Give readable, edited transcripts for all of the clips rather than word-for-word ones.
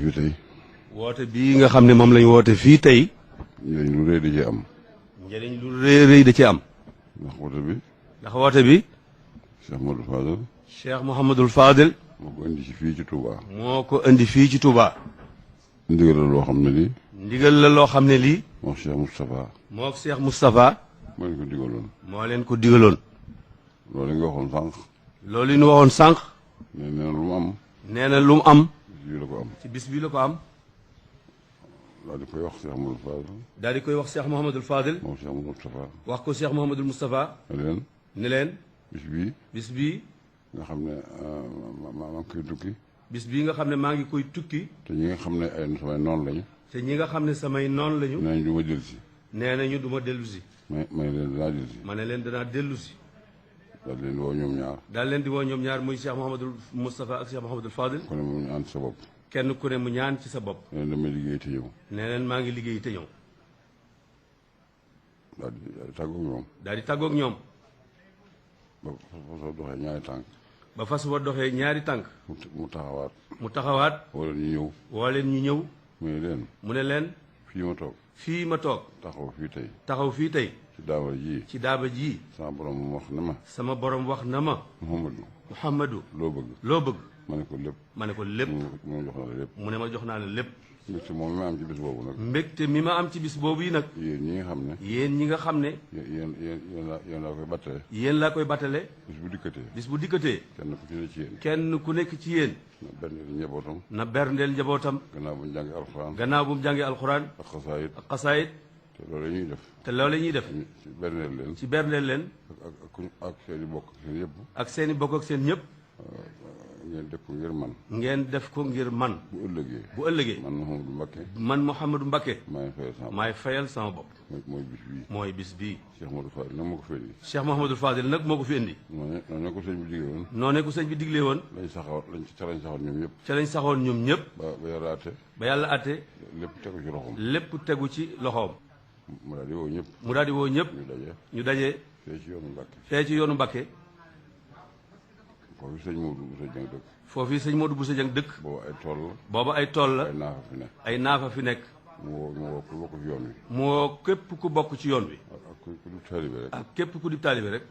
fii tey. woote bii nga xam ne moom lañ woote fii tey. njëriñ lu rëy da ci am. njëriñ lu rëy da ci am. ndax woote bi. ndax woote bi. Cheikh Modou Fadel. Cheikh Mouhamadul Fadel. moo ko indi ci fii ci Touba. moo ko indi fii ci Touba. ndigal la loo xam ne lii. ndigal la loo xam ne lii. moo Cheikh Moustapha. moo Cheikh Moustapha. moo leen ko digaloon. moo leen ko digaloon. loolu nga waxoon sànq. loolu yi ñu waxoon sànq. nee na lu mu am. nee na lu mu am. bii la ko am. ci bis bii la ko am. daal di koy wax Cheikh Modou Fadel. daal di koy wax Cheikh Mouhamadul Fadel. moom Cheikh Modou Moustapha. wax ko Cheikh Mouhamadul Moustapha. ne leen. ne leen. bis bii. bis bii. nga xam ne maa ngi koy tukki. bis bii nga xam ne maa ngi koy tukki. te ñi nga xam ne ay samay noonu lañu. te ñi nga xam ne samay noon lañu. nee nañ du ma dellu si. nee nañu du ma dellu si. may leen danaa dellu si. ma ne leen danaa dellu si. daal leen woo ñoom ñaar. daal leen di woo ñoom ñaar muy Cheikh Mouhamadul Moustapha ak Cheikh Mouhamadul Fadel. kon mu ñu ànd sa bopp. kenn ku ne mu ñaan ci sa bopp. nee na damay liggéey te ñëw. nee leen maa ngi liggéey te ñëw. daal di tàggoog ñoom. daal di tàggoog ñoom. ba soo doxee ñaari tànk. ba fas wa doxee ñaari tànk. mu taxawaat. mu taxawaat. wala ñu ñëw. woo leen ñu ñëw. mu ne leen. mu ne leen. fii ma toog. fii ma toog. taxaw fii tey. taxaw fii tey. ci daawal ji. ci daaba ji. sama borom wax na ma. sama borom wax na ma. Muhammadu. loo bëgg. loo bëgg. ma ne ko lépp. ma ne ko lépp. mu jox na la lépp. mu ne ma jox naa la lépp. mbégte moom mi ma am ci bis boobu nag. mbégte mi ma am ci bis boobu yi nag. yéen ñi nga xam ne. yéen ñi nga xam ne. yéen laa koy battale. yéen laa koy battale. bis bu dikkatee. bis bu dikkatee. kenn ku ci ne ci yéen. kenn ku nekk ci yéen. na berndeel njabootam. na berndeel njabootam. gannaaw bu ñu jàngee alxuraan. gannaaw bu mu jàngee alxuraan. ak xasaayit. ak xasaayit. te loolu la ñuy def. te loolu la ñuy def. ci berndeel leen. ci berndeel leen. ak seen i bokk seen yëpp. ak seen i bokk ak seen ñëpp. ngeen def ko ngir man. ngeen def ko ngir man. bu ëllëgee. bu ëllëgee. man Mouhamadou Mbacké. man Mouhamadou Mbacké. maay fayal sama bopp. maay fayal sama bopp. mooy bis bii. mooy bis bii. Cheikh Modou Fadel nag moo ko fi indi. Cheikh Mouhamadou Fadel nag moo ko fi indi. noonu ko sëñ bi digle woon. noonu ko sëñ bi digle woon. lañ saxoon ñoom ñëpp. ca lañ saxoon ñoom ñëpp. ba yàlla àtte. ba yàlla àtte. lépp tegu ci loxoom. lépp tegu ci loxoom. mu daal di woo ñëpp. mu daal di woo ñëpp. ñu daje. fee ci yoonu Mbacké. fee ci yoonu Mbacké. foofu sëñ Modou Bousso Dieng dëkk. foofu sëñ Modou Bousso Dieng dëkk. boobu ay tool la. booba ay tool la. ay naafa fi nekk. ay naafa fi nekk. mu woo ku bokk ci yoon wi. moo képp ku bokk ci yoon wi. ak ku di taalibe rek. ak képp ku di taalibe rek.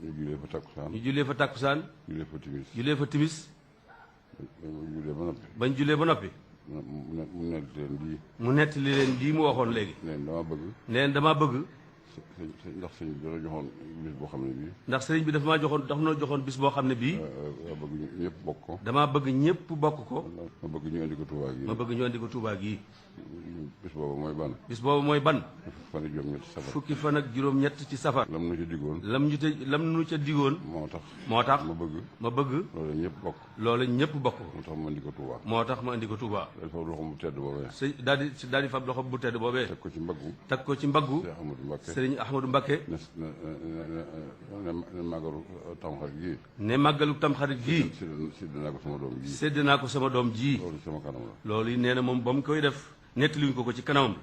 ñu jullee fa takkusaan. ñu jullee fa takkusaan. jullee fa timis. jullee fa timis. bañ jullee ba noppi. bañ jullee ba noppi. mu nett leen lii. mu nettali leen lii mu waxoon léegi. neen dama bëgg. neen dama bëgg. ndax sëñ bi dana joxoon bis boo xam ne bii. ndax sëriñ bi dafa maa joxoon dafa noo joxoon bis boo xam ne bii. dama bëgg ñëpp bokk ko. damaa bëgg ñëpp bokk ko. ma bëgg ñu indi ko Touba gii. ma bëgg ñu indi ko Touba gii. bis boobu mooy ban. bis boobu mooy ban. fukki fan ak juróom-ñett ci safar. fukki fan ak juróom-ñett ci safar. lam nu ca diggoon. lam nu ca diggoon. moo tax. moo tax ma bëgg. ma bëgg. loolu ñëpp bokk. loolu ñëpp bokk. moo tax ma indi ko Touba. moo tax ma indi ko Touba. daal di fab loxo bu tedd boobee. daal di fab loxo bu tedd boobee. teg ko ci mbaggu. teg ko ci mbaggu. Cheikh Ahmadou Mbacké. Sëriñ Ahmadou Mbacké. ne màggalu tamxarit gii. ne màggalu tamxarit gii. sédd naa ko sama doom ji. sédd naa ko sama doom ji. loolu sama kanam la. loolu yi nee na moom ba mu koy def nettaliwuñ ko ci kanamam.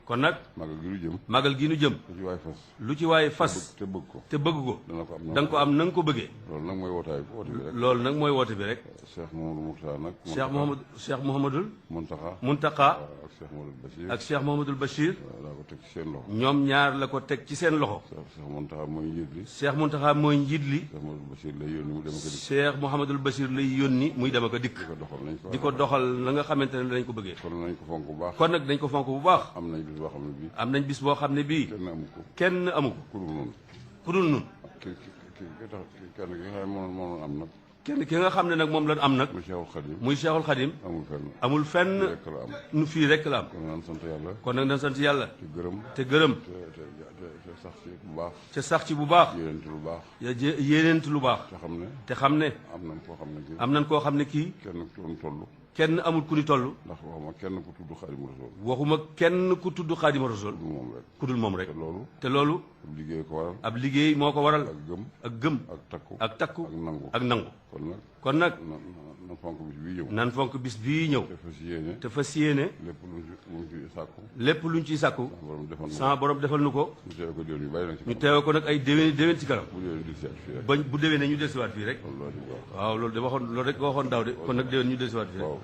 kon nag. màggal gi nu jëm. màggal gi nu jëm. lu ci waay fas. lu ci waay fas. te bëgg ko. te bëgg ko. da nga ko am na nga ko bëggee. loolu nag mooy woote bi rek. loolu nag mooy woote bi rek. Cheikh Mouhamadou Mourtada nag. Cheikh Mouhamadul. Muntaxa. ak Cheikh Mouhamadul Bachir. laa ko teg ci seen loxo. ñoom ñaar la ko teg ci seen loxo. Cheikh Muntaxa mooy njiit li. Cheikh Muntaxa mooy njiit li. Cheikh Mouhamadou Bachir lay yónni mu dem ak a dikk. Cheikh Mouhamadul Bachir lay yónni muy dem ak a dikk. di ko doxal na nga xamante ne dañ ko bëggee. kon nañ ko fonk bu baax. kon nag dañ ko fonk bu baax. am nañ bis boo xam ne bii. am nañ bis boo xam ne bii. kenn amu ko. kenn amu ko. ku dul noonu. ku dul nun. kenn ki nga xam ne moom am nag. kenn ki nga xam ne nag moom lañ am nag. muy Cheikhul Khadim. muy Cheikhul Khadim. amul fenn. amul fenn. nu fii rek la am. kon naan sant yàlla. kon nag dañ sant yàlla. te gërëm. te gërëm. te sax ci bu baax. te sax ci bu baax. yéeneent lu baax. yéeneent lu baax. te xam ne. am nañ koo xam ne kii. am nañ koo xam ne kii. kenn ku doon toll. kenn amul ku ni toll. ndax waxuma kenn ku tudd Xaadimu Rasuul. waxuma kenn ku tudd Xaadimu Rasuul. ku dul moom rek. te loolu. ab liggéey ko waral. ab liggéey moo ko waral. ak gëm. ak gëm. ak takku. ak takku. ak nangu. ak nangu. kon nag. kon nag na fonk bis bii ñëw. nan fonk bis bii ñëw. te fas yéene. te fas yéene. lépp luñ ci sàkku. lépp luñ ciy sàkku. sama borom defal nu ko. ñu teewe ko déwén yu bari nag ci ñu teewe ko nag ay déwén ci kanam. bu déwén di seet fii rek. bañ bu déwénee ñu dellusiwaat fii rek. waaw loolu de waxoon loolu rek nga waxoon daaw de kon nag déwén ñu dellusiwaat fii rek. waaw